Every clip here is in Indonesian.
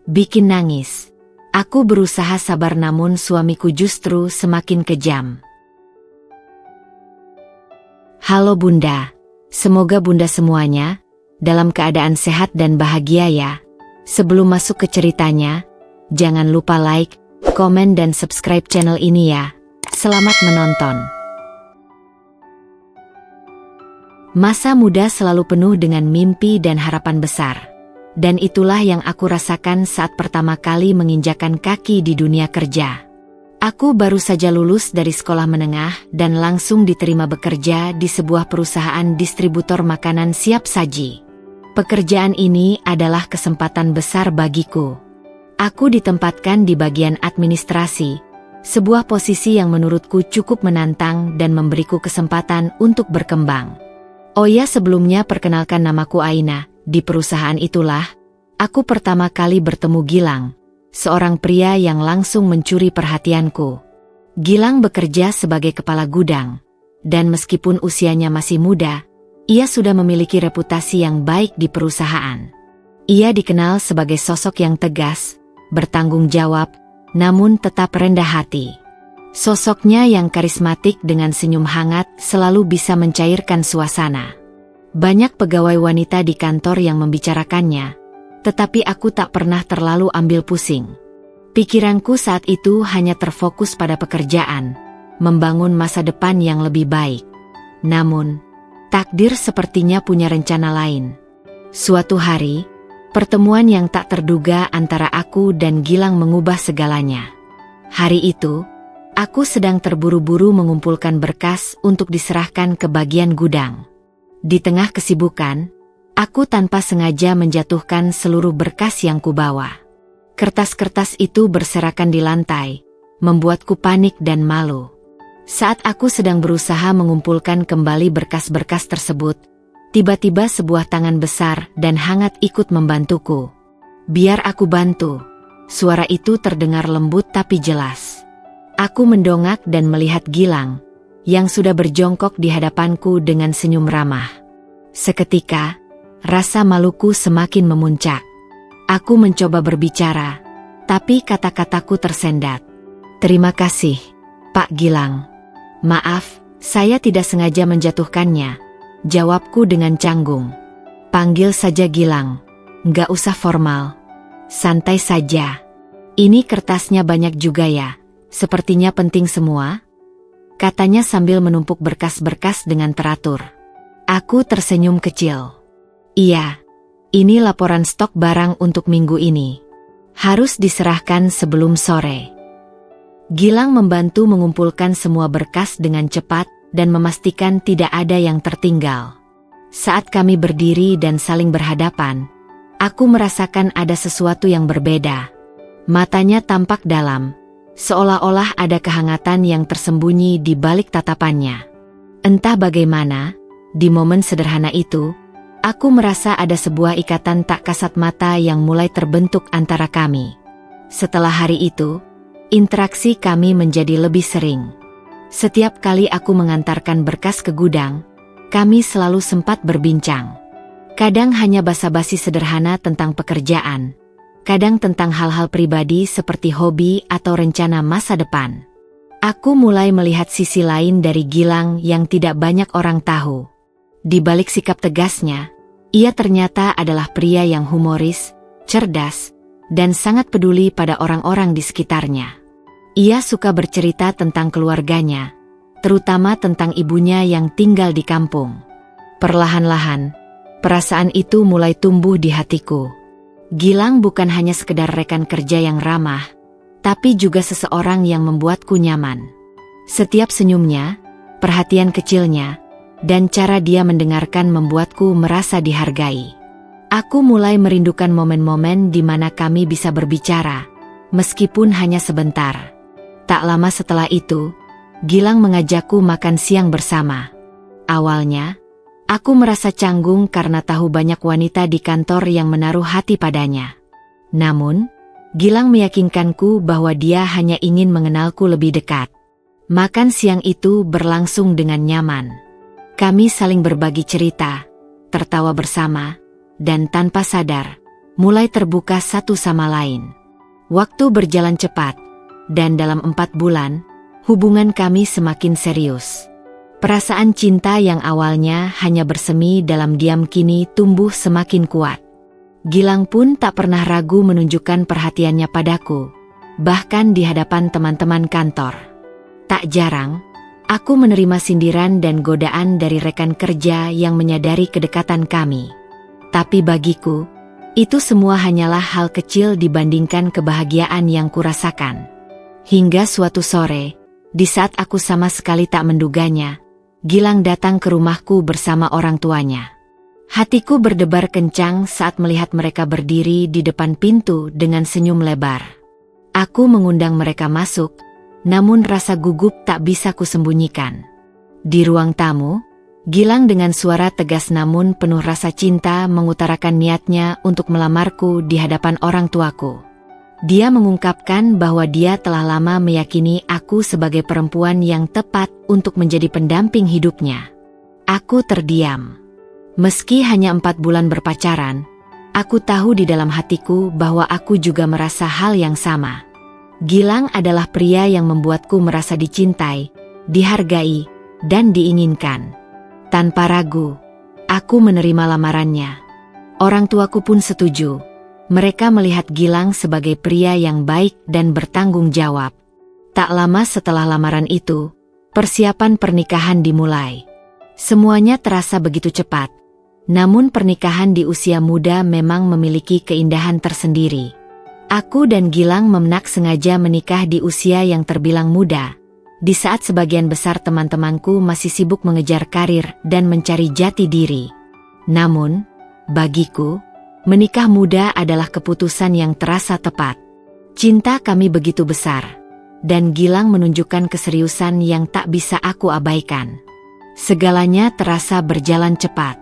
bikin nangis. Aku berusaha sabar namun suamiku justru semakin kejam. Halo Bunda, semoga Bunda semuanya dalam keadaan sehat dan bahagia ya. Sebelum masuk ke ceritanya, jangan lupa like, komen dan subscribe channel ini ya. Selamat menonton. Masa muda selalu penuh dengan mimpi dan harapan besar. Dan itulah yang aku rasakan saat pertama kali menginjakan kaki di dunia kerja. Aku baru saja lulus dari sekolah menengah dan langsung diterima bekerja di sebuah perusahaan distributor makanan siap saji. Pekerjaan ini adalah kesempatan besar bagiku. Aku ditempatkan di bagian administrasi, sebuah posisi yang menurutku cukup menantang dan memberiku kesempatan untuk berkembang. Oh ya, sebelumnya perkenalkan, namaku Aina. Di perusahaan itulah, aku pertama kali bertemu Gilang, seorang pria yang langsung mencuri perhatianku. Gilang bekerja sebagai kepala gudang, dan meskipun usianya masih muda, ia sudah memiliki reputasi yang baik di perusahaan. Ia dikenal sebagai sosok yang tegas, bertanggung jawab, namun tetap rendah hati. Sosoknya yang karismatik dengan senyum hangat selalu bisa mencairkan suasana. Banyak pegawai wanita di kantor yang membicarakannya, tetapi aku tak pernah terlalu ambil pusing. Pikiranku saat itu hanya terfokus pada pekerjaan, membangun masa depan yang lebih baik. Namun, takdir sepertinya punya rencana lain. Suatu hari, pertemuan yang tak terduga antara aku dan Gilang mengubah segalanya. Hari itu, aku sedang terburu-buru mengumpulkan berkas untuk diserahkan ke bagian gudang. Di tengah kesibukan, aku tanpa sengaja menjatuhkan seluruh berkas yang kubawa. Kertas-kertas itu berserakan di lantai, membuatku panik dan malu. Saat aku sedang berusaha mengumpulkan kembali berkas-berkas tersebut, tiba-tiba sebuah tangan besar dan hangat ikut membantuku. Biar aku bantu. Suara itu terdengar lembut tapi jelas. Aku mendongak dan melihat Gilang, yang sudah berjongkok di hadapanku dengan senyum ramah. Seketika, rasa maluku semakin memuncak. Aku mencoba berbicara, tapi kata-kataku tersendat. Terima kasih, Pak Gilang. Maaf, saya tidak sengaja menjatuhkannya, jawabku dengan canggung. Panggil saja Gilang, nggak usah formal. Santai saja. Ini kertasnya banyak juga ya, sepertinya penting semua, katanya sambil menumpuk berkas-berkas dengan teratur. Aku tersenyum kecil. Iya, ini laporan stok barang untuk minggu ini. Harus diserahkan sebelum sore. Gilang membantu mengumpulkan semua berkas dengan cepat dan memastikan tidak ada yang tertinggal. Saat kami berdiri dan saling berhadapan, aku merasakan ada sesuatu yang berbeda. Matanya tampak dalam, seolah-olah ada kehangatan yang tersembunyi di balik tatapannya. Entah bagaimana, di momen sederhana itu, aku merasa ada sebuah ikatan tak kasat mata yang mulai terbentuk antara kami. Setelah hari itu, interaksi kami menjadi lebih sering. Setiap kali aku mengantarkan berkas ke gudang, kami selalu sempat berbincang. Kadang hanya basa-basi sederhana tentang pekerjaan, kadang tentang hal-hal pribadi seperti hobi atau rencana masa depan. Aku mulai melihat sisi lain dari Gilang yang tidak banyak orang tahu. Di balik sikap tegasnya, ia ternyata adalah pria yang humoris, cerdas, dan sangat peduli pada orang-orang di sekitarnya. Ia suka bercerita tentang keluarganya, terutama tentang ibunya yang tinggal di kampung. Perlahan-lahan, perasaan itu mulai tumbuh di hatiku. Gilang bukan hanya sekedar rekan kerja yang ramah, tapi juga seseorang yang membuatku nyaman. Setiap senyumnya, perhatian kecilnya, dan cara dia mendengarkan membuatku merasa dihargai. Aku mulai merindukan momen-momen di mana kami bisa berbicara, meskipun hanya sebentar. Tak lama setelah itu, Gilang mengajakku makan siang bersama. Awalnya, aku merasa canggung karena tahu banyak wanita di kantor yang menaruh hati padanya. Namun, Gilang meyakinkanku bahwa dia hanya ingin mengenalku lebih dekat. Makan siang itu berlangsung dengan nyaman. Kami saling berbagi cerita, tertawa bersama, dan tanpa sadar, mulai terbuka satu sama lain. Waktu berjalan cepat, dan dalam 4 bulan, hubungan kami semakin serius. Perasaan cinta yang awalnya hanya bersemi dalam diam kini tumbuh semakin kuat. Gilang pun tak pernah ragu menunjukkan perhatiannya padaku, bahkan di hadapan teman-teman kantor. Tak jarang, aku menerima sindiran dan godaan dari rekan kerja yang menyadari kedekatan kami. Tapi bagiku, itu semua hanyalah hal kecil dibandingkan kebahagiaan yang kurasakan. Hingga suatu sore, di saat aku sama sekali tak menduganya, Gilang datang ke rumahku bersama orang tuanya. Hatiku berdebar kencang saat melihat mereka berdiri di depan pintu dengan senyum lebar. Aku mengundang mereka masuk, namun rasa gugup tak bisa kusembunyikan. Di ruang tamu, Gilang dengan suara tegas namun penuh rasa cinta mengutarakan niatnya untuk melamarku di hadapan orang tuaku. Dia mengungkapkan bahwa dia telah lama meyakini aku sebagai perempuan yang tepat untuk menjadi pendamping hidupnya. Aku terdiam. Meski hanya 4 bulan berpacaran, aku tahu di dalam hatiku bahwa aku juga merasa hal yang sama. Gilang adalah pria yang membuatku merasa dicintai, dihargai, dan diinginkan. Tanpa ragu, aku menerima lamarannya. Orang tuaku pun setuju. Mereka melihat Gilang sebagai pria yang baik dan bertanggung jawab. Tak lama setelah lamaran itu, persiapan pernikahan dimulai. Semuanya terasa begitu cepat. Namun pernikahan di usia muda memang memiliki keindahan tersendiri. Aku dan Gilang Memnak sengaja menikah di usia yang terbilang muda, di saat sebagian besar teman-temanku masih sibuk mengejar karir dan mencari jati diri. Namun, bagiku, menikah muda adalah keputusan yang terasa tepat. Cinta kami begitu besar, dan Gilang menunjukkan keseriusan yang tak bisa aku abaikan. Segalanya terasa berjalan cepat.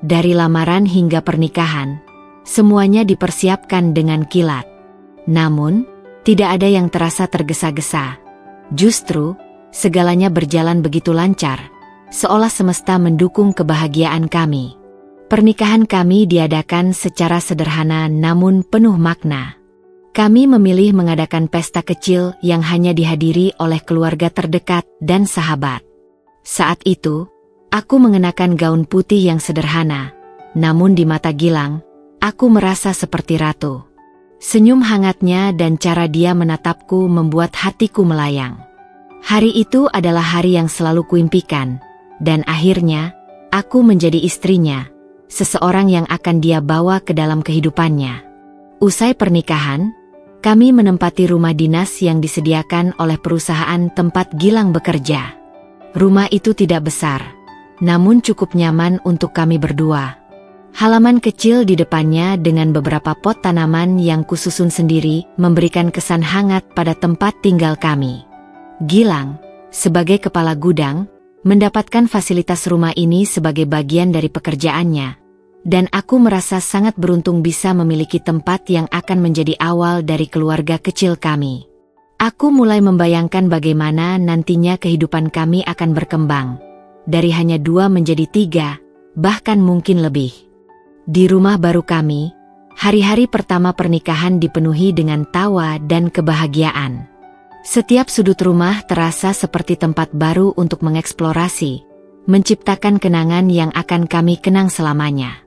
Dari lamaran hingga pernikahan, semuanya dipersiapkan dengan kilat. Namun, tidak ada yang terasa tergesa-gesa. Justru, segalanya berjalan begitu lancar, seolah semesta mendukung kebahagiaan kami. Pernikahan kami diadakan secara sederhana namun penuh makna. Kami memilih mengadakan pesta kecil yang hanya dihadiri oleh keluarga terdekat dan sahabat. Saat itu, aku mengenakan gaun putih yang sederhana, namun di mata Gilang, aku merasa seperti ratu. Senyum hangatnya dan cara dia menatapku membuat hatiku melayang. Hari itu adalah hari yang selalu kuimpikan, dan akhirnya, aku menjadi istrinya, seseorang yang akan dia bawa ke dalam kehidupannya. Usai pernikahan, kami menempati rumah dinas yang disediakan oleh perusahaan tempat Gilang bekerja. Rumah itu tidak besar, namun cukup nyaman untuk kami berdua. Halaman kecil di depannya dengan beberapa pot tanaman yang kususun sendiri memberikan kesan hangat pada tempat tinggal kami. Gilang, sebagai kepala gudang, mendapatkan fasilitas rumah ini sebagai bagian dari pekerjaannya, dan aku merasa sangat beruntung bisa memiliki tempat yang akan menjadi awal dari keluarga kecil kami. Aku mulai membayangkan bagaimana nantinya kehidupan kami akan berkembang, dari hanya 2 menjadi 3, bahkan mungkin lebih. Di rumah baru kami, hari-hari pertama pernikahan dipenuhi dengan tawa dan kebahagiaan. Setiap sudut rumah terasa seperti tempat baru untuk mengeksplorasi, menciptakan kenangan yang akan kami kenang selamanya.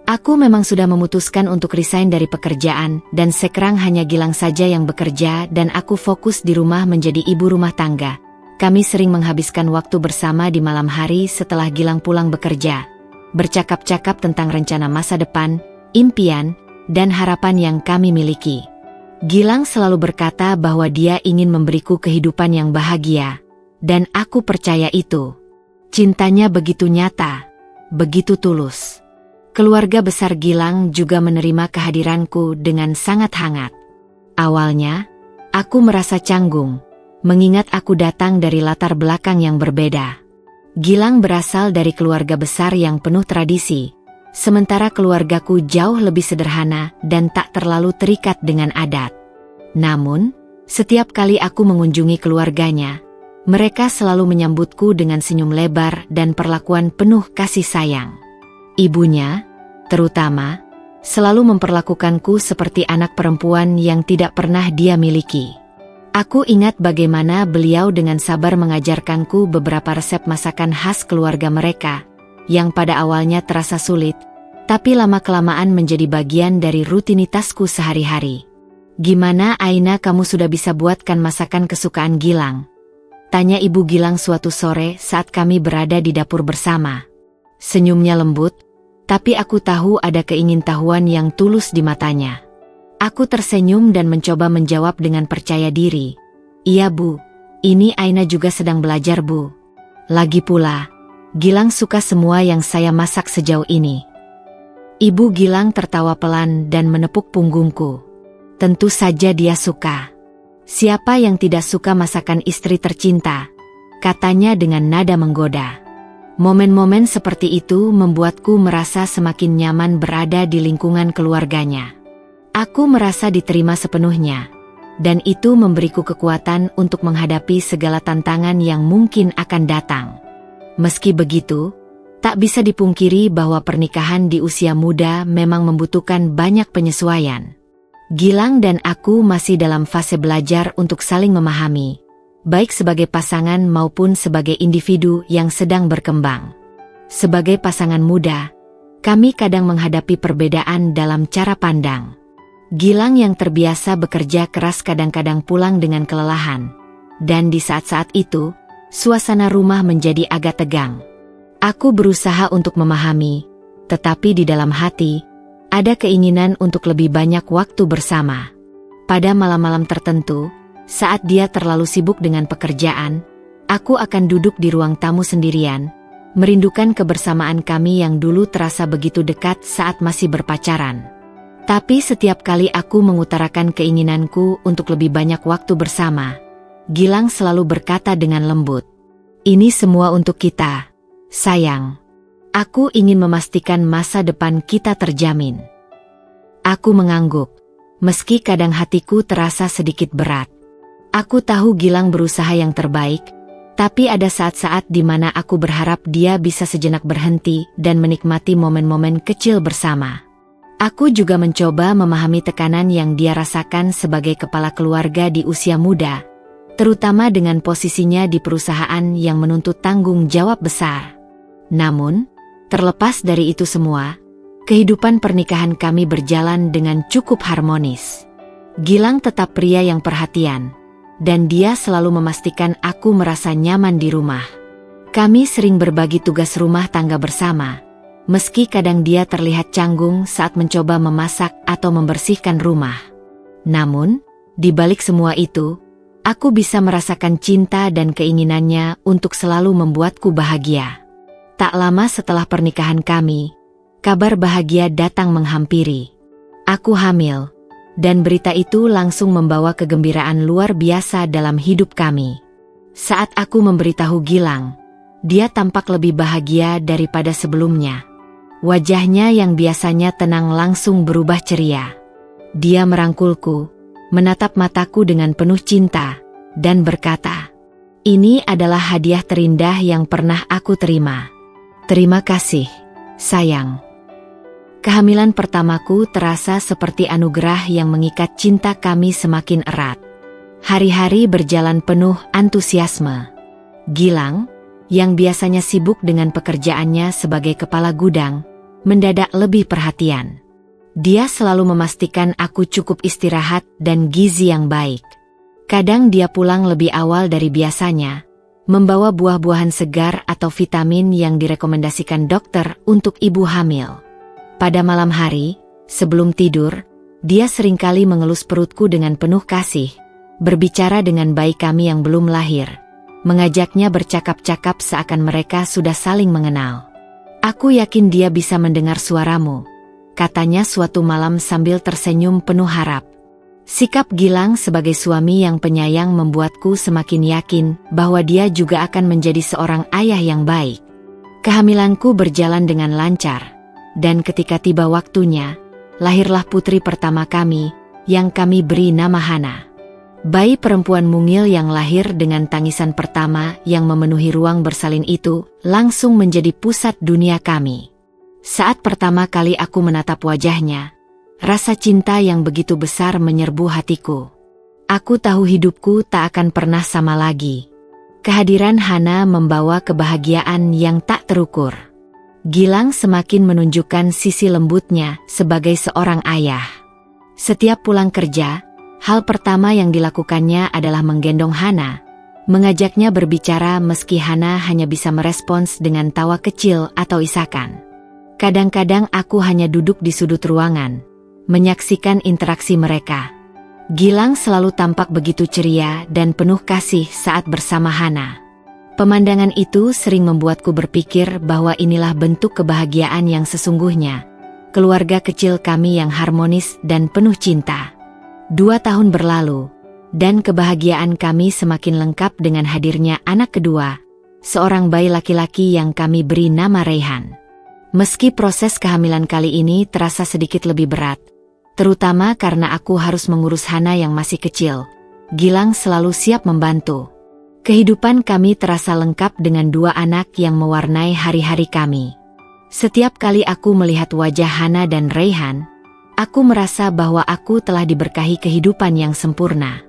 Aku memang sudah memutuskan untuk resign dari pekerjaan dan sekarang hanya Gilang saja yang bekerja dan aku fokus di rumah menjadi ibu rumah tangga. Kami sering menghabiskan waktu bersama di malam hari setelah Gilang pulang bekerja, bercakap-cakap tentang rencana masa depan, impian, dan harapan yang kami miliki. Gilang selalu berkata bahwa dia ingin memberiku kehidupan yang bahagia, dan aku percaya itu. Cintanya begitu nyata, begitu tulus. Keluarga besar Gilang juga menerima kehadiranku dengan sangat hangat. Awalnya, aku merasa canggung, mengingat aku datang dari latar belakang yang berbeda. Gilang berasal dari keluarga besar yang penuh tradisi, sementara keluargaku jauh lebih sederhana dan tak terlalu terikat dengan adat. Namun, setiap kali aku mengunjungi keluarganya, mereka selalu menyambutku dengan senyum lebar dan perlakuan penuh kasih sayang. Ibunya, terutama, selalu memperlakukanku seperti anak perempuan yang tidak pernah dia miliki. Aku ingat bagaimana beliau dengan sabar mengajarkanku beberapa resep masakan khas keluarga mereka, yang pada awalnya terasa sulit, tapi lama-kelamaan menjadi bagian dari rutinitasku sehari-hari. "Gimana Aina, kamu sudah bisa buatkan masakan kesukaan Gilang?" tanya Ibu Gilang suatu sore saat kami berada di dapur bersama. Senyumnya lembut, tapi aku tahu ada keingintahuan yang tulus di matanya. Aku tersenyum dan mencoba menjawab dengan percaya diri. "Iya Bu, ini Aina juga sedang belajar Bu. Lagi pula, Gilang suka semua yang saya masak sejauh ini." Ibu Gilang tertawa pelan dan menepuk punggungku. "Tentu saja dia suka. Siapa yang tidak suka masakan istri tercinta?" katanya dengan nada menggoda. Momen-momen seperti itu membuatku merasa semakin nyaman berada di lingkungan keluarganya. Aku merasa diterima sepenuhnya, dan itu memberiku kekuatan untuk menghadapi segala tantangan yang mungkin akan datang. Meski begitu, tak bisa dipungkiri bahwa pernikahan di usia muda memang membutuhkan banyak penyesuaian. Gilang dan aku masih dalam fase belajar untuk saling memahami, baik sebagai pasangan maupun sebagai individu yang sedang berkembang. Sebagai pasangan muda, kami kadang menghadapi perbedaan dalam cara pandang. Gilang yang terbiasa bekerja keras kadang-kadang pulang dengan kelelahan, dan di saat-saat itu, suasana rumah menjadi agak tegang. Aku berusaha untuk memahami, tetapi di dalam hati, ada keinginan untuk lebih banyak waktu bersama. Pada malam-malam tertentu, saat dia terlalu sibuk dengan pekerjaan, aku akan duduk di ruang tamu sendirian, merindukan kebersamaan kami yang dulu terasa begitu dekat saat masih berpacaran. Tapi setiap kali aku mengutarakan keinginanku untuk lebih banyak waktu bersama, Gilang selalu berkata dengan lembut, "Ini semua untuk kita, sayang. Aku ingin memastikan masa depan kita terjamin." Aku mengangguk, meski kadang hatiku terasa sedikit berat. Aku tahu Gilang berusaha yang terbaik, tapi ada saat-saat di mana aku berharap dia bisa sejenak berhenti dan menikmati momen-momen kecil bersama. Aku juga mencoba memahami tekanan yang dia rasakan sebagai kepala keluarga di usia muda, terutama dengan posisinya di perusahaan yang menuntut tanggung jawab besar. Namun, terlepas dari itu semua, kehidupan pernikahan kami berjalan dengan cukup harmonis. Gilang tetap pria yang perhatian, dan dia selalu memastikan aku merasa nyaman di rumah. Kami sering berbagi tugas rumah tangga bersama, meski kadang dia terlihat canggung saat mencoba memasak atau membersihkan rumah. Namun, di balik semua itu, aku bisa merasakan cinta dan keinginannya untuk selalu membuatku bahagia. Tak lama setelah pernikahan kami, kabar bahagia datang menghampiri. Aku hamil, dan berita itu langsung membawa kegembiraan luar biasa dalam hidup kami. Saat aku memberitahu Gilang, dia tampak lebih bahagia daripada sebelumnya. Wajahnya yang biasanya tenang langsung berubah ceria. Dia merangkulku, menatap mataku dengan penuh cinta, dan berkata, "Ini adalah hadiah terindah yang pernah aku terima. Terima kasih, sayang." Kehamilan pertamaku terasa seperti anugerah yang mengikat cinta kami semakin erat. Hari-hari berjalan penuh antusiasme. Gilang, yang biasanya sibuk dengan pekerjaannya sebagai kepala gudang, mendadak lebih perhatian. Dia selalu memastikan aku cukup istirahat dan gizi yang baik. Kadang dia pulang lebih awal dari biasanya, membawa buah-buahan segar atau vitamin yang direkomendasikan dokter untuk ibu hamil. Pada malam hari, sebelum tidur, dia seringkali mengelus perutku dengan penuh kasih, berbicara dengan bayi kami yang belum lahir, mengajaknya bercakap-cakap seakan mereka sudah saling mengenal. "Aku yakin dia bisa mendengar suaramu," katanya suatu malam sambil tersenyum penuh harap. Sikap Gilang sebagai suami yang penyayang membuatku semakin yakin bahwa dia juga akan menjadi seorang ayah yang baik. Kehamilanku berjalan dengan lancar, dan ketika tiba waktunya, lahirlah putri pertama kami, yang kami beri nama Hana. Bayi perempuan mungil yang lahir dengan tangisan pertama yang memenuhi ruang bersalin itu langsung menjadi pusat dunia kami. Saat pertama kali aku menatap wajahnya, Rasa cinta yang begitu besar menyerbu hatiku. Aku tahu hidupku tak akan pernah sama lagi. Kehadiran Hana membawa kebahagiaan yang tak terukur. Gilang semakin menunjukkan sisi lembutnya sebagai seorang ayah. Setiap pulang kerja, hal pertama yang dilakukannya adalah menggendong Hana, mengajaknya berbicara meski Hana hanya bisa merespons dengan tawa kecil atau isakan. Kadang-kadang aku hanya duduk di sudut ruangan, menyaksikan interaksi mereka. Gilang selalu tampak begitu ceria dan penuh kasih saat bersama Hana. Pemandangan itu sering membuatku berpikir bahwa inilah bentuk kebahagiaan yang sesungguhnya. Keluarga kecil kami yang harmonis dan penuh cinta. 2 tahun berlalu, dan kebahagiaan kami semakin lengkap dengan hadirnya anak kedua, seorang bayi laki-laki yang kami beri nama Raihan. Meski proses kehamilan kali ini terasa sedikit lebih berat, terutama karena aku harus mengurus Hana yang masih kecil, Gilang selalu siap membantu. Kehidupan kami terasa lengkap dengan 2 anak yang mewarnai hari-hari kami. Setiap kali aku melihat wajah Hana dan Raihan, aku merasa bahwa aku telah diberkahi kehidupan yang sempurna.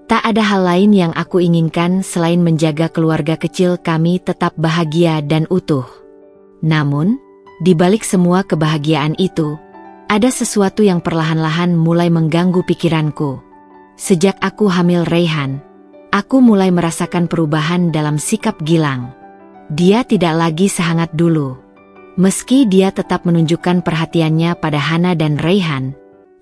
Tak ada hal lain yang aku inginkan selain menjaga keluarga kecil kami tetap bahagia dan utuh. Namun, di balik semua kebahagiaan itu, ada sesuatu yang perlahan-lahan mulai mengganggu pikiranku. Sejak aku hamil Raihan, aku mulai merasakan perubahan dalam sikap Gilang. Dia tidak lagi sehangat dulu. Meski dia tetap menunjukkan perhatiannya pada Hana dan Raihan,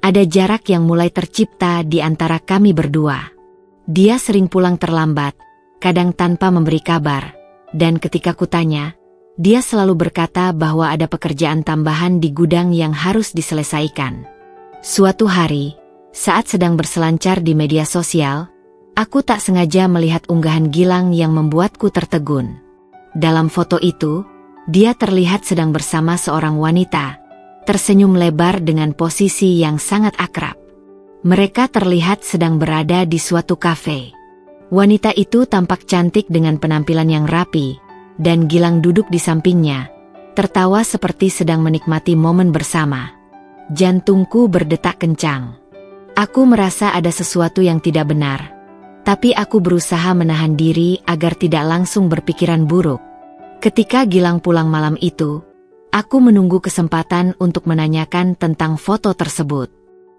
ada jarak yang mulai tercipta di antara kami berdua. Dia sering pulang terlambat, kadang tanpa memberi kabar, dan ketika kutanya, dia selalu berkata bahwa ada pekerjaan tambahan di gudang yang harus diselesaikan. Suatu hari, saat sedang berselancar di media sosial, aku tak sengaja melihat unggahan Gilang yang membuatku tertegun. Dalam foto itu, dia terlihat sedang bersama seorang wanita, tersenyum lebar dengan posisi yang sangat akrab. Mereka terlihat sedang berada di suatu kafe. Wanita itu tampak cantik dengan penampilan yang rapi, dan Gilang duduk di sampingnya, tertawa seperti sedang menikmati momen bersama. Jantungku berdetak kencang. Aku merasa ada sesuatu yang tidak benar, tapi aku berusaha menahan diri agar tidak langsung berpikiran buruk. Ketika Gilang pulang malam itu, aku menunggu kesempatan untuk menanyakan tentang foto tersebut.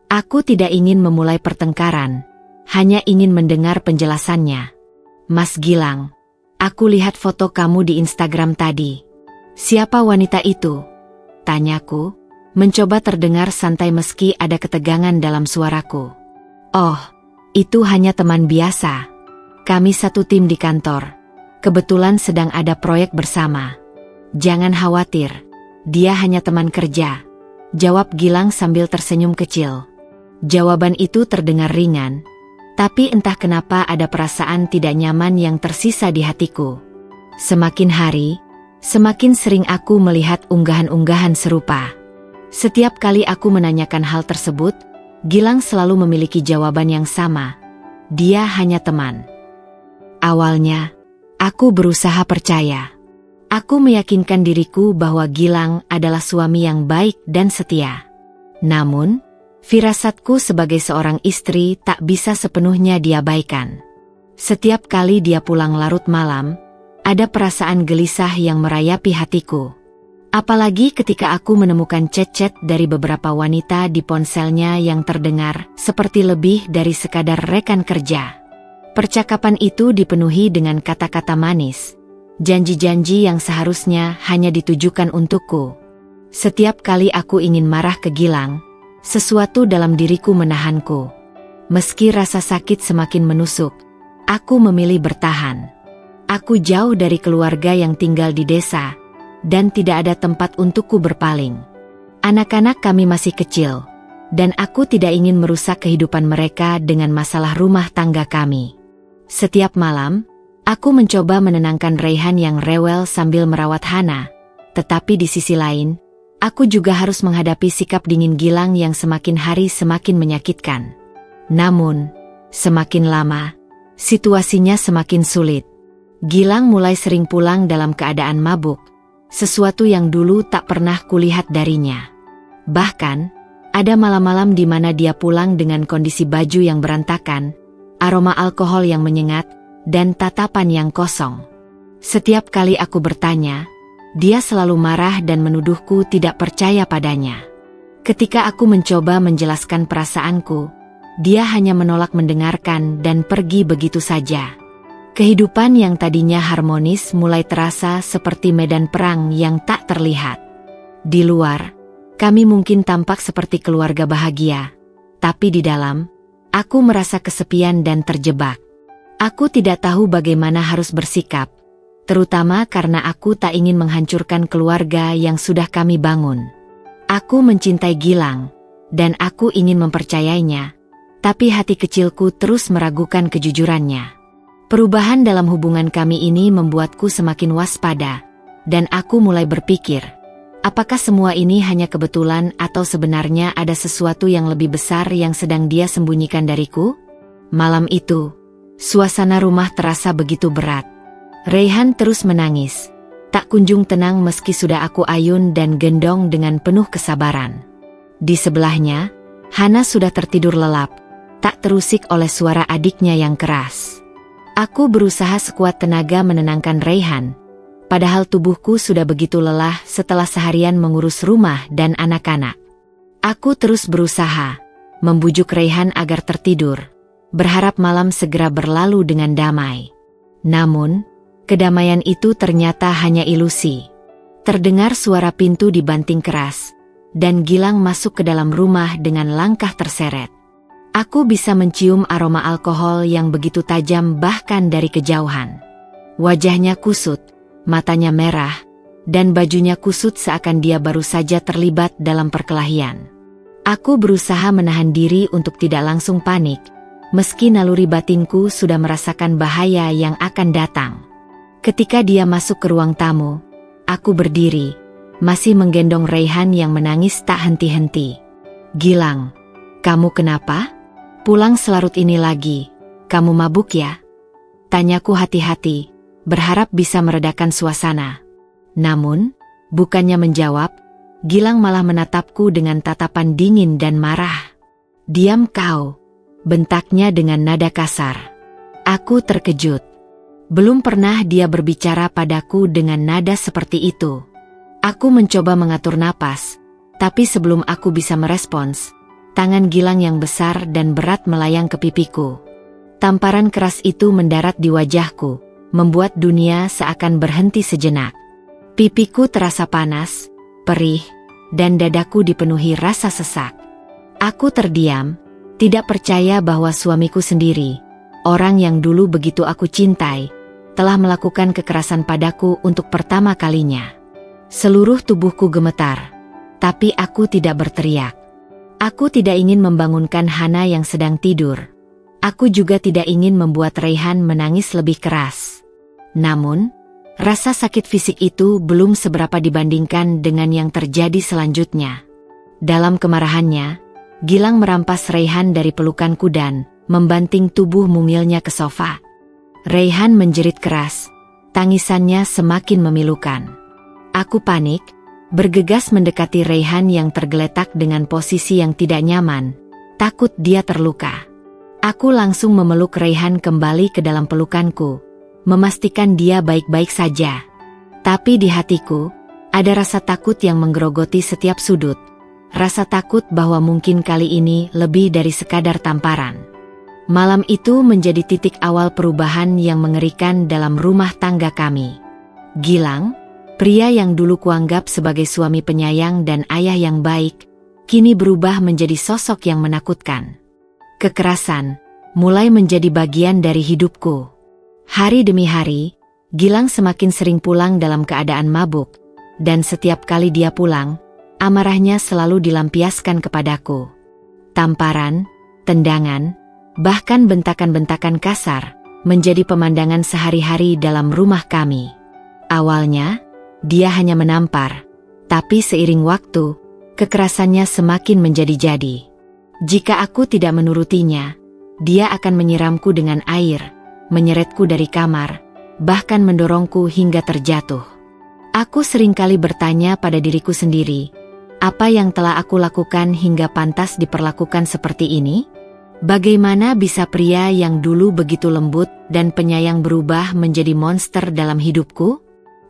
Aku tidak ingin memulai pertengkaran, hanya ingin mendengar penjelasannya. Mas Gilang, aku lihat foto kamu di Instagram tadi. Siapa wanita itu? Tanyaku, mencoba terdengar santai meski ada ketegangan dalam suaraku. Oh, itu hanya teman biasa. Kami satu tim di kantor. Kebetulan sedang ada proyek bersama. Jangan khawatir, dia hanya teman kerja, jawab Gilang sambil tersenyum kecil. Jawaban itu terdengar ringan, tapi entah kenapa ada perasaan tidak nyaman yang tersisa di hatiku. Semakin hari, semakin sering aku melihat unggahan-unggahan serupa. Setiap kali aku menanyakan hal tersebut, Gilang selalu memiliki jawaban yang sama. Dia hanya teman. Awalnya, aku berusaha percaya. Aku meyakinkan diriku bahwa Gilang adalah suami yang baik dan setia. Namun, firasatku sebagai seorang istri tak bisa sepenuhnya diabaikan. Setiap kali dia pulang larut malam, ada perasaan gelisah yang merayapi hatiku. Apalagi ketika aku menemukan chat-chat dari beberapa wanita di ponselnya yang terdengar seperti lebih dari sekadar rekan kerja. Percakapan itu dipenuhi dengan kata-kata manis, janji-janji yang seharusnya hanya ditujukan untukku. Setiap kali aku ingin marah ke Gilang, sesuatu dalam diriku menahanku. Meski rasa sakit semakin menusuk, aku memilih bertahan. Aku jauh dari keluarga yang tinggal di desa, dan tidak ada tempat untukku berpaling. Anak-anak kami masih kecil, dan aku tidak ingin merusak kehidupan mereka dengan masalah rumah tangga kami. Setiap malam, aku mencoba menenangkan Raihan yang rewel sambil merawat Hana, tetapi di sisi lain, aku juga harus menghadapi sikap dingin Gilang yang semakin hari semakin menyakitkan. Namun, semakin lama, situasinya semakin sulit. Gilang mulai sering pulang dalam keadaan mabuk, sesuatu yang dulu tak pernah kulihat darinya. Bahkan, Ada malam-malam di mana dia pulang dengan kondisi baju yang berantakan, aroma alkohol yang menyengat, dan tatapan yang kosong. Setiap kali aku bertanya, dia selalu marah dan menuduhku tidak percaya padanya. Ketika aku mencoba menjelaskan perasaanku, dia hanya menolak mendengarkan dan pergi begitu saja. Kehidupan yang tadinya harmonis mulai terasa seperti medan perang yang tak terlihat. Di luar, kami mungkin tampak seperti keluarga bahagia, tapi di dalam, aku merasa kesepian dan terjebak. Aku tidak tahu bagaimana harus bersikap, terutama karena aku tak ingin menghancurkan keluarga yang sudah kami bangun. Aku mencintai Gilang, dan aku ingin mempercayainya, tapi hati kecilku terus meragukan kejujurannya. Perubahan dalam hubungan kami ini membuatku semakin waspada, dan aku mulai berpikir, apakah semua ini hanya kebetulan atau sebenarnya ada sesuatu yang lebih besar yang sedang dia sembunyikan dariku? Malam itu, suasana rumah terasa begitu berat. Raihan terus menangis, tak kunjung tenang meski sudah aku ayun dan gendong dengan penuh kesabaran. Di sebelahnya, Hana sudah tertidur lelap, tak terusik oleh suara adiknya yang keras. Aku berusaha sekuat tenaga menenangkan Raihan, padahal tubuhku sudah begitu lelah setelah seharian mengurus rumah dan anak-anak. Aku terus berusaha membujuk Raihan agar tertidur, berharap malam segera berlalu dengan damai. Namun, kedamaian itu ternyata hanya ilusi. Terdengar suara pintu dibanting keras, dan Gilang masuk ke dalam rumah dengan langkah terseret. Aku bisa mencium aroma alkohol yang begitu tajam bahkan dari kejauhan. Wajahnya kusut, matanya merah, dan bajunya kusut seakan dia baru saja terlibat dalam perkelahian. Aku berusaha menahan diri untuk tidak langsung panik, meski naluri batinku sudah merasakan bahaya yang akan datang. Ketika dia masuk ke ruang tamu, aku berdiri, masih menggendong Raihan yang menangis tak henti-henti. "Gilang, kamu kenapa? Pulang selarut ini lagi, kamu mabuk ya?" Tanyaku hati-hati, berharap bisa meredakan suasana. Namun, bukannya menjawab, Gilang malah menatapku dengan tatapan dingin dan marah. "Diam kau," bentaknya dengan nada kasar. Aku terkejut. Belum pernah dia berbicara padaku dengan nada seperti itu. Aku mencoba mengatur napas, tapi sebelum aku bisa merespons, tangan Gilang yang besar dan berat melayang ke pipiku. Tamparan keras itu mendarat di wajahku, membuat dunia seakan berhenti sejenak. Pipiku terasa panas, perih, dan dadaku dipenuhi rasa sesak. Aku terdiam, tidak percaya bahwa suamiku sendiri, orang yang dulu begitu aku cintai, telah melakukan kekerasan padaku untuk pertama kalinya. Seluruh tubuhku gemetar, tapi aku tidak berteriak. Aku tidak ingin membangunkan Hana yang sedang tidur. Aku juga tidak ingin membuat Raihan menangis lebih keras. Namun, rasa sakit fisik itu belum seberapa dibandingkan dengan yang terjadi selanjutnya. Dalam kemarahannya, Gilang merampas Raihan dari pelukanku dan membanting tubuh mungilnya ke sofa. Raihan menjerit keras, tangisannya semakin memilukan. Aku panik, bergegas mendekati Raihan yang tergeletak dengan posisi yang tidak nyaman, takut dia terluka. Aku langsung memeluk Raihan kembali ke dalam pelukanku, memastikan dia baik-baik saja. Tapi di hatiku, ada rasa takut yang menggerogoti setiap sudut. Rasa takut bahwa mungkin kali ini lebih dari sekadar tamparan. Malam itu menjadi titik awal perubahan yang mengerikan dalam rumah tangga kami. Gilang, pria yang dulu kuanggap sebagai suami penyayang dan ayah yang baik, kini berubah menjadi sosok yang menakutkan. Kekerasan mulai menjadi bagian dari hidupku. Hari demi hari, Gilang semakin sering pulang dalam keadaan mabuk, dan setiap kali dia pulang, amarahnya selalu dilampiaskan kepadaku. Tamparan, tendangan, bahkan bentakan-bentakan kasar menjadi pemandangan sehari-hari dalam rumah kami. Awalnya, dia hanya menampar, tapi seiring waktu, kekerasannya semakin menjadi-jadi. Jika aku tidak menurutinya, dia akan menyiramku dengan air, menyeretku dari kamar, bahkan mendorongku hingga terjatuh. Aku seringkali bertanya pada diriku sendiri, Apa yang telah aku lakukan hingga pantas diperlakukan seperti ini? Bagaimana bisa pria yang dulu begitu lembut dan penyayang berubah menjadi monster dalam hidupku?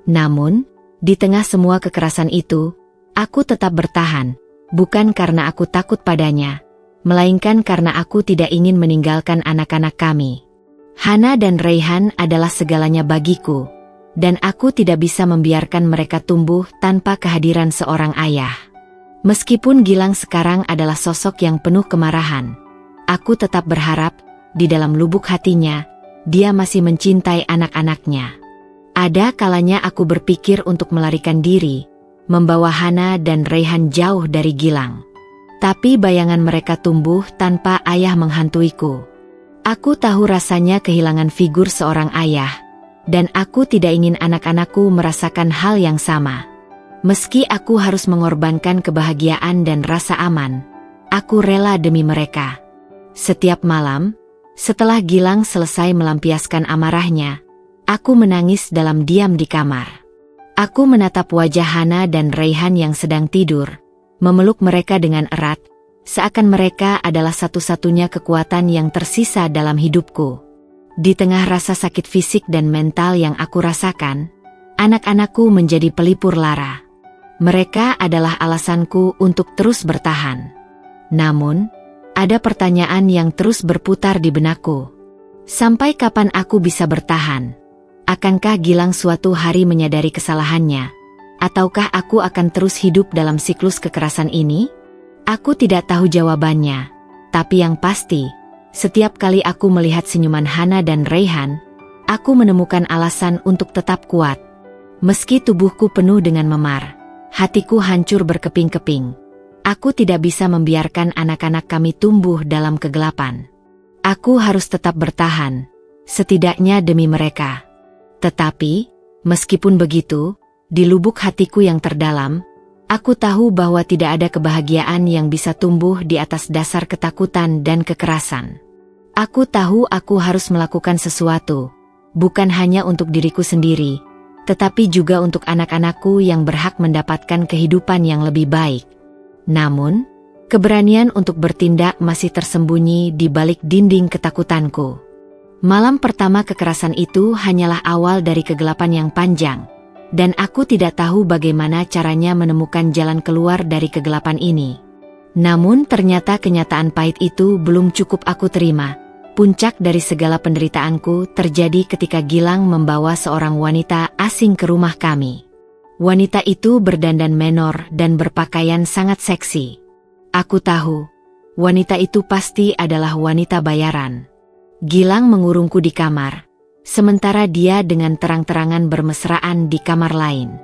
Namun, di tengah semua kekerasan itu, aku tetap bertahan, bukan karena aku takut padanya, melainkan karena aku tidak ingin meninggalkan anak-anak kami. Hana dan Raihan adalah segalanya bagiku, dan aku tidak bisa membiarkan mereka tumbuh tanpa kehadiran seorang ayah. Meskipun Gilang sekarang adalah sosok yang penuh kemarahan, aku tetap berharap, di dalam lubuk hatinya, dia masih mencintai anak-anaknya. Ada kalanya aku berpikir untuk melarikan diri, membawa Hana dan Raihan jauh dari Gilang. Tapi bayangan mereka tumbuh tanpa ayah menghantuiku. Aku tahu rasanya kehilangan figur seorang ayah, dan aku tidak ingin anak-anakku merasakan hal yang sama. Meski aku harus mengorbankan kebahagiaan dan rasa aman, aku rela demi mereka. Setiap malam, setelah Gilang selesai melampiaskan amarahnya, aku menangis dalam diam di kamar. Aku menatap wajah Hana dan Raihan yang sedang tidur, memeluk mereka dengan erat, seakan mereka adalah satu-satunya kekuatan yang tersisa dalam hidupku. Di tengah rasa sakit fisik dan mental yang aku rasakan, anak-anakku menjadi pelipur lara. Mereka adalah alasanku untuk terus bertahan. Namun, ada pertanyaan yang terus berputar di benakku. Sampai kapan aku bisa bertahan? Akankah Gilang suatu hari menyadari kesalahannya? Ataukah aku akan terus hidup dalam siklus kekerasan ini? Aku tidak tahu jawabannya. Tapi yang pasti, setiap kali aku melihat senyuman Hana dan Raihan, aku menemukan alasan untuk tetap kuat. Meski tubuhku penuh dengan memar, hatiku hancur berkeping-keping. Aku tidak bisa membiarkan anak-anak kami tumbuh dalam kegelapan. Aku harus tetap bertahan, setidaknya demi mereka. Tetapi, meskipun begitu, di lubuk hatiku yang terdalam, aku tahu bahwa tidak ada kebahagiaan yang bisa tumbuh di atas dasar ketakutan dan kekerasan. Aku tahu aku harus melakukan sesuatu, bukan hanya untuk diriku sendiri, tetapi juga untuk anak-anakku yang berhak mendapatkan kehidupan yang lebih baik. Namun, keberanian untuk bertindak masih tersembunyi di balik dinding ketakutanku. Malam pertama kekerasan itu hanyalah awal dari kegelapan yang panjang, dan aku tidak tahu bagaimana caranya menemukan jalan keluar dari kegelapan ini. Namun ternyata kenyataan pahit itu belum cukup aku terima. Puncak dari segala penderitaanku terjadi ketika Gilang membawa seorang wanita asing ke rumah kami. Wanita itu berdandan menor dan berpakaian sangat seksi. Aku tahu, wanita itu pasti adalah wanita bayaran. Gilang mengurungku di kamar, sementara dia dengan terang-terangan bermesraan di kamar lain.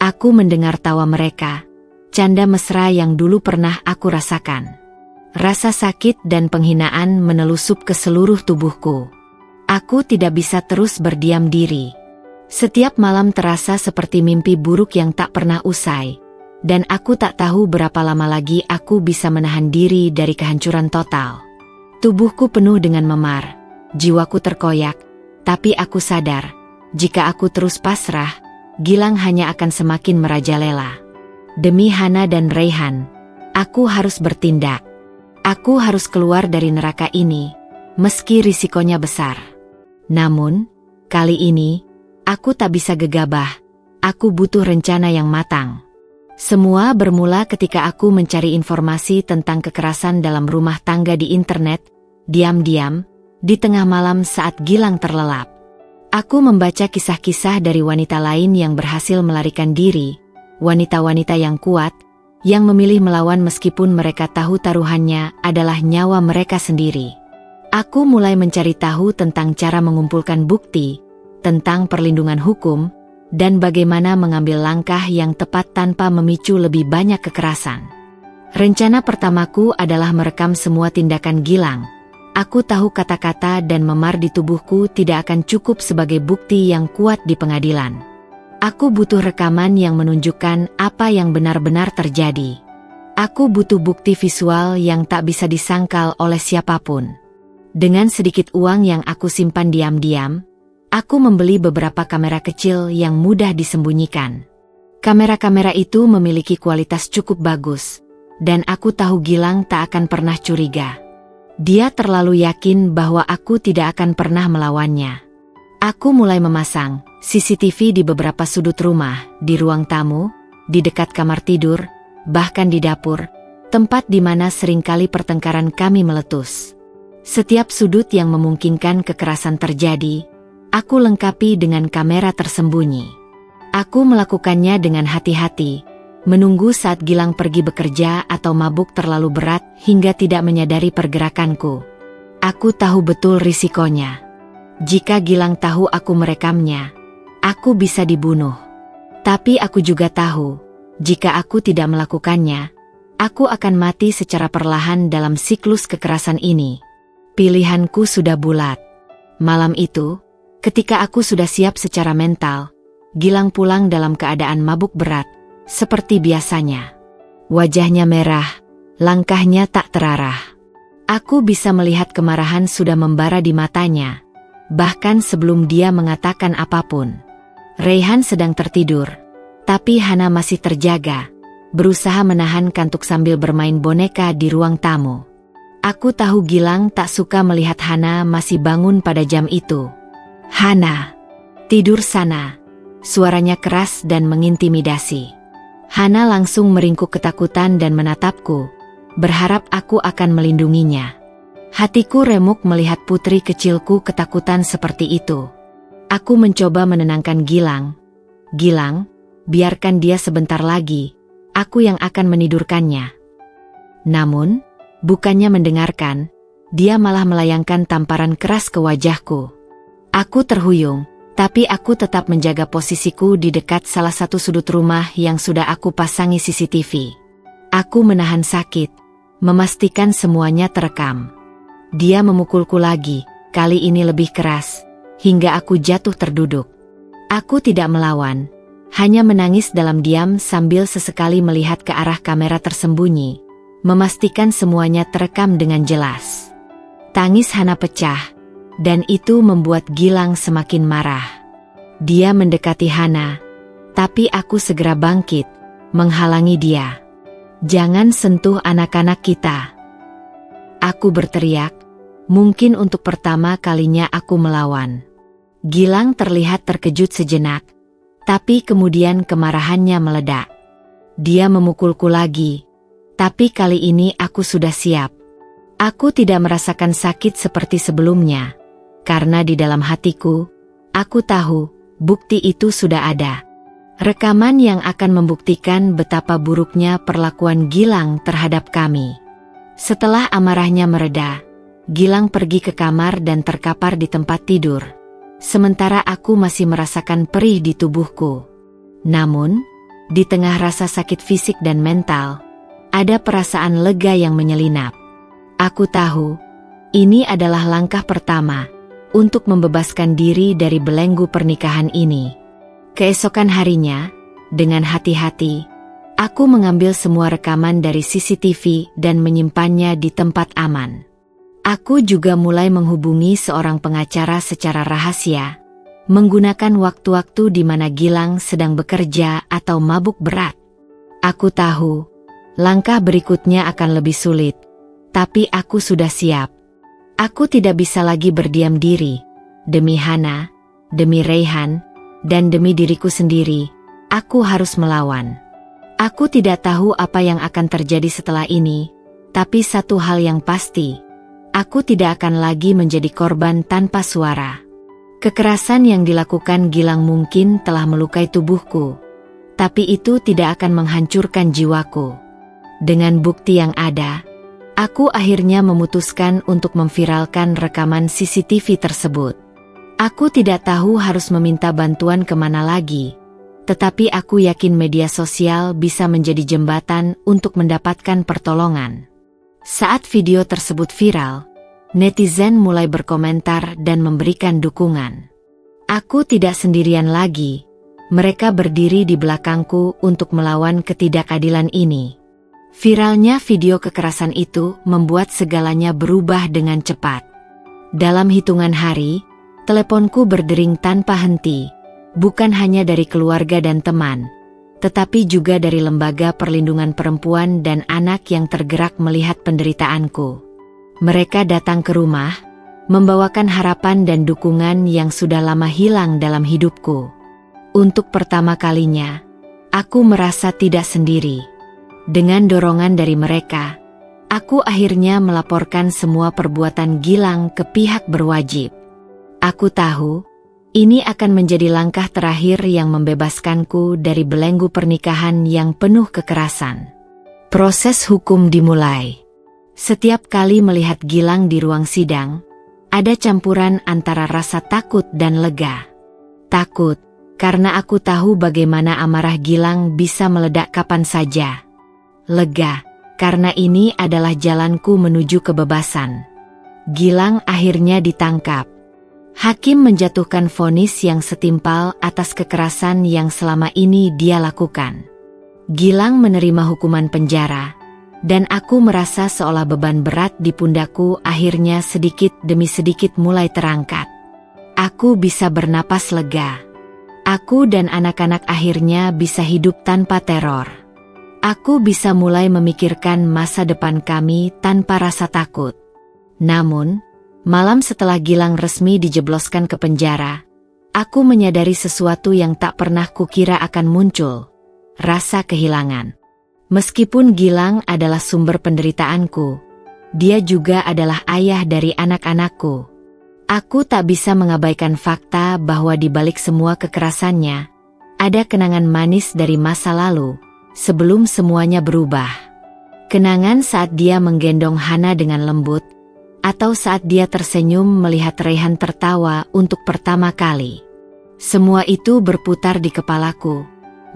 Aku mendengar tawa mereka, canda mesra yang dulu pernah aku rasakan. Rasa sakit dan penghinaan menelusup ke seluruh tubuhku. Aku tidak bisa terus berdiam diri. Setiap malam terasa seperti mimpi buruk yang tak pernah usai, dan aku tak tahu berapa lama lagi aku bisa menahan diri dari kehancuran total. Tubuhku penuh dengan memar, jiwaku terkoyak, tapi aku sadar, jika aku terus pasrah, Gilang hanya akan semakin merajalela. Demi Hana dan Raihan, aku harus bertindak. Aku harus keluar dari neraka ini, meski risikonya besar. Namun, kali ini, aku tak bisa gegabah. Aku butuh rencana yang matang. Semua bermula ketika aku mencari informasi tentang kekerasan dalam rumah tangga di internet, diam-diam, di tengah malam saat Gilang terlelap. Aku membaca kisah-kisah dari wanita lain yang berhasil melarikan diri, wanita-wanita yang kuat, yang memilih melawan meskipun mereka tahu taruhannya adalah nyawa mereka sendiri. Aku mulai mencari tahu tentang cara mengumpulkan bukti, tentang perlindungan hukum, dan bagaimana mengambil langkah yang tepat tanpa memicu lebih banyak kekerasan. Rencana pertamaku adalah merekam semua tindakan Gilang. Aku tahu kata-kata dan memar di tubuhku tidak akan cukup sebagai bukti yang kuat di pengadilan. Aku butuh rekaman yang menunjukkan apa yang benar-benar terjadi. Aku butuh bukti visual yang tak bisa disangkal oleh siapapun. Dengan sedikit uang yang aku simpan diam-diam, aku membeli beberapa kamera kecil yang mudah disembunyikan. Kamera-kamera itu memiliki kualitas cukup bagus, dan aku tahu Gilang tak akan pernah curiga. Dia terlalu yakin bahwa aku tidak akan pernah melawannya. Aku mulai memasang CCTV di beberapa sudut rumah, di ruang tamu, di dekat kamar tidur, bahkan di dapur, tempat di mana seringkali pertengkaran kami meletus. Setiap sudut yang memungkinkan kekerasan terjadi, aku lengkapi dengan kamera tersembunyi. Aku melakukannya dengan hati-hati, menunggu saat Gilang pergi bekerja atau mabuk terlalu berat hingga tidak menyadari pergerakanku. Aku tahu betul risikonya. Jika Gilang tahu aku merekamnya, aku bisa dibunuh. Tapi aku juga tahu, jika aku tidak melakukannya, aku akan mati secara perlahan dalam siklus kekerasan ini. Pilihanku sudah bulat. Malam itu, ketika aku sudah siap secara mental, Gilang pulang dalam keadaan mabuk berat, seperti biasanya. Wajahnya merah, langkahnya tak terarah. Aku bisa melihat kemarahan sudah membara di matanya, bahkan sebelum dia mengatakan apapun. Reyhan sedang tertidur, tapi Hana masih terjaga, berusaha menahan kantuk sambil bermain boneka di ruang tamu. Aku tahu Gilang tak suka melihat Hana masih bangun pada jam itu. "Hana, tidur sana," suaranya keras dan mengintimidasi. Hana langsung meringkuk ketakutan dan menatapku, berharap aku akan melindunginya. Hatiku remuk melihat putri kecilku ketakutan seperti itu. Aku mencoba menenangkan Gilang. "Gilang, biarkan dia sebentar lagi, aku yang akan menidurkannya." Namun, bukannya mendengarkan, dia malah melayangkan tamparan keras ke wajahku. Aku terhuyung. Tapi aku tetap menjaga posisiku di dekat salah satu sudut rumah yang sudah aku pasangi CCTV. Aku menahan sakit, memastikan semuanya terekam. Dia memukulku lagi, kali ini lebih keras, hingga aku jatuh terduduk. Aku tidak melawan, hanya menangis dalam diam sambil sesekali melihat ke arah kamera tersembunyi, memastikan semuanya terekam dengan jelas. Tangis Hana pecah, dan itu membuat Gilang semakin marah. Dia mendekati Hana, tapi aku segera bangkit, menghalangi dia. "Jangan sentuh anak-anak kita," aku berteriak. Mungkin untuk pertama kalinya aku melawan. Gilang terlihat terkejut sejenak, tapi kemudian kemarahannya meledak. Dia memukulku lagi, tapi kali ini aku sudah siap. Aku tidak merasakan sakit seperti sebelumnya. Karena di dalam hatiku, aku tahu, bukti itu sudah ada. Rekaman yang akan membuktikan betapa buruknya perlakuan Gilang terhadap kami. Setelah amarahnya mereda, Gilang pergi ke kamar dan terkapar di tempat tidur. Sementara aku masih merasakan perih di tubuhku. Namun, di tengah rasa sakit fisik dan mental, ada perasaan lega yang menyelinap. Aku tahu, ini adalah langkah pertama untuk membebaskan diri dari belenggu pernikahan ini. Keesokan harinya, dengan hati-hati, aku mengambil semua rekaman dari CCTV dan menyimpannya di tempat aman. Aku juga mulai menghubungi seorang pengacara secara rahasia, menggunakan waktu-waktu di mana Gilang sedang bekerja atau mabuk berat. Aku tahu, langkah berikutnya akan lebih sulit, tapi aku sudah siap. Aku tidak bisa lagi berdiam diri. Demi Hana, demi Reyhan, dan demi diriku sendiri, aku harus melawan. Aku tidak tahu apa yang akan terjadi setelah ini, tapi satu hal yang pasti, aku tidak akan lagi menjadi korban tanpa suara. Kekerasan yang dilakukan Gilang mungkin telah melukai tubuhku, tapi itu tidak akan menghancurkan jiwaku. Dengan bukti yang ada, aku akhirnya memutuskan untuk memviralkan rekaman CCTV tersebut. Aku tidak tahu harus meminta bantuan kemana lagi, tetapi aku yakin media sosial bisa menjadi jembatan untuk mendapatkan pertolongan. Saat video tersebut viral, netizen mulai berkomentar dan memberikan dukungan. Aku tidak sendirian lagi, mereka berdiri di belakangku untuk melawan ketidakadilan ini. Viralnya video kekerasan itu membuat segalanya berubah dengan cepat. Dalam hitungan hari, teleponku berdering tanpa henti, bukan hanya dari keluarga dan teman, tetapi juga dari lembaga perlindungan perempuan dan anak yang tergerak melihat penderitaanku. Mereka datang ke rumah, membawakan harapan dan dukungan yang sudah lama hilang dalam hidupku. Untuk pertama kalinya, aku merasa tidak sendiri. Dengan dorongan dari mereka, aku akhirnya melaporkan semua perbuatan Gilang ke pihak berwajib. Aku tahu, ini akan menjadi langkah terakhir yang membebaskanku dari belenggu pernikahan yang penuh kekerasan. Proses hukum dimulai. Setiap kali melihat Gilang di ruang sidang, ada campuran antara rasa takut dan lega. Takut, karena aku tahu bagaimana amarah Gilang bisa meledak kapan saja. Lega, karena ini adalah jalanku menuju kebebasan. Gilang akhirnya ditangkap. Hakim menjatuhkan vonis yang setimpal atas kekerasan yang selama ini dia lakukan. Gilang menerima hukuman penjara, dan aku merasa seolah beban berat di pundakku akhirnya sedikit demi sedikit mulai terangkat. Aku bisa bernapas lega. Aku dan anak-anak akhirnya bisa hidup tanpa teror. Aku bisa mulai memikirkan masa depan kami tanpa rasa takut. Namun, malam setelah Gilang resmi dijebloskan ke penjara, aku menyadari sesuatu yang tak pernah kukira akan muncul. Rasa kehilangan. Meskipun Gilang adalah sumber penderitaanku, dia juga adalah ayah dari anak-anakku. Aku tak bisa mengabaikan fakta bahwa di balik semua kekerasannya, ada kenangan manis dari masa lalu, sebelum semuanya berubah. Kenangan saat dia menggendong Hana dengan lembut, atau saat dia tersenyum melihat Raihan tertawa untuk pertama kali. Semua itu berputar di kepalaku,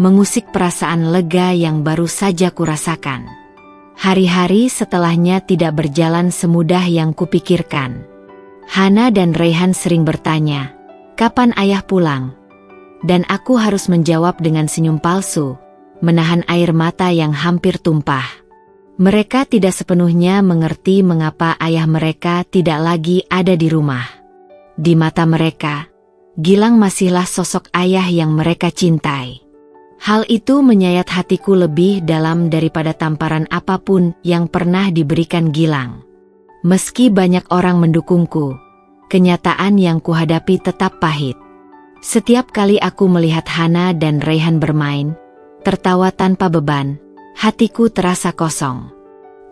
mengusik perasaan lega yang baru saja kurasakan. Hari-hari setelahnya tidak berjalan semudah yang kupikirkan. Hana dan Raihan sering bertanya, "Kapan ayah pulang?" Dan aku harus menjawab dengan senyum palsu, menahan air mata yang hampir tumpah. Mereka tidak sepenuhnya mengerti mengapa ayah mereka tidak lagi ada di rumah. Di mata mereka, Gilang masihlah sosok ayah yang mereka cintai. Hal itu menyayat hatiku lebih dalam daripada tamparan apapun yang pernah diberikan Gilang. Meski banyak orang mendukungku, kenyataan yang kuhadapi tetap pahit. Setiap kali aku melihat Hana dan Raihan bermain, tertawa tanpa beban, hatiku terasa kosong.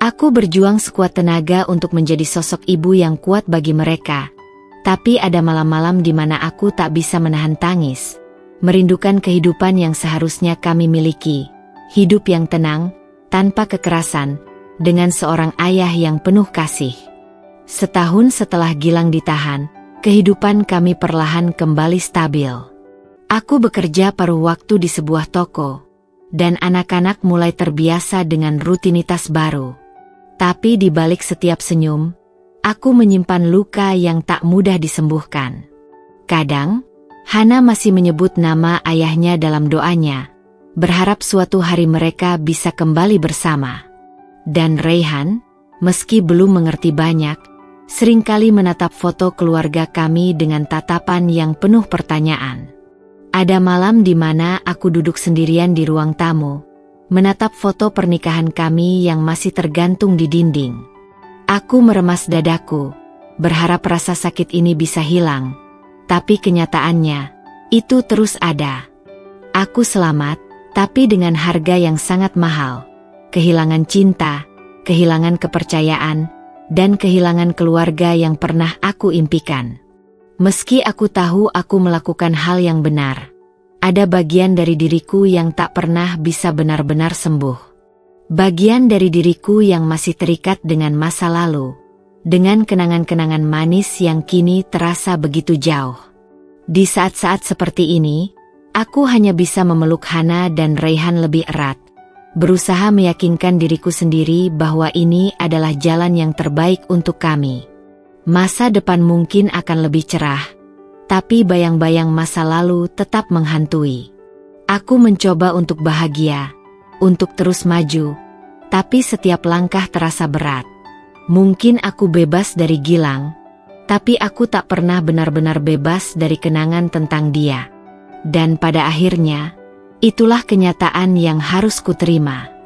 Aku berjuang sekuat tenaga untuk menjadi sosok ibu yang kuat bagi mereka, tapi ada malam-malam di mana aku tak bisa menahan tangis. Merindukan kehidupan yang seharusnya kami miliki, hidup yang tenang, tanpa kekerasan, dengan seorang ayah yang penuh kasih. Setahun setelah Gilang ditahan, kehidupan kami perlahan kembali stabil. Aku bekerja paruh waktu di sebuah toko, dan anak-anak mulai terbiasa dengan rutinitas baru. Tapi di balik setiap senyum, aku menyimpan luka yang tak mudah disembuhkan. Kadang, Hana masih menyebut nama ayahnya dalam doanya, berharap suatu hari mereka bisa kembali bersama. Dan Raihan, meski belum mengerti banyak, seringkali menatap foto keluarga kami dengan tatapan yang penuh pertanyaan. Ada malam di mana aku duduk sendirian di ruang tamu, menatap foto pernikahan kami yang masih tergantung di dinding. Aku meremas dadaku, berharap rasa sakit ini bisa hilang. Tapi kenyataannya, itu terus ada. Aku selamat, tapi dengan harga yang sangat mahal. Kehilangan cinta, kehilangan kepercayaan, dan kehilangan keluarga yang pernah aku impikan. Meski aku tahu aku melakukan hal yang benar, ada bagian dari diriku yang tak pernah bisa benar-benar sembuh. Bagian dari diriku yang masih terikat dengan masa lalu, dengan kenangan-kenangan manis yang kini terasa begitu jauh. Di saat-saat seperti ini, aku hanya bisa memeluk Hana dan Raihan lebih erat, berusaha meyakinkan diriku sendiri bahwa ini adalah jalan yang terbaik untuk kami. Masa depan mungkin akan lebih cerah, tapi bayang-bayang masa lalu tetap menghantui. Aku mencoba untuk bahagia, untuk terus maju, tapi setiap langkah terasa berat. Mungkin aku bebas dari Gilang, tapi aku tak pernah benar-benar bebas dari kenangan tentang dia. Dan pada akhirnya, Itulah kenyataan yang harus kuterima.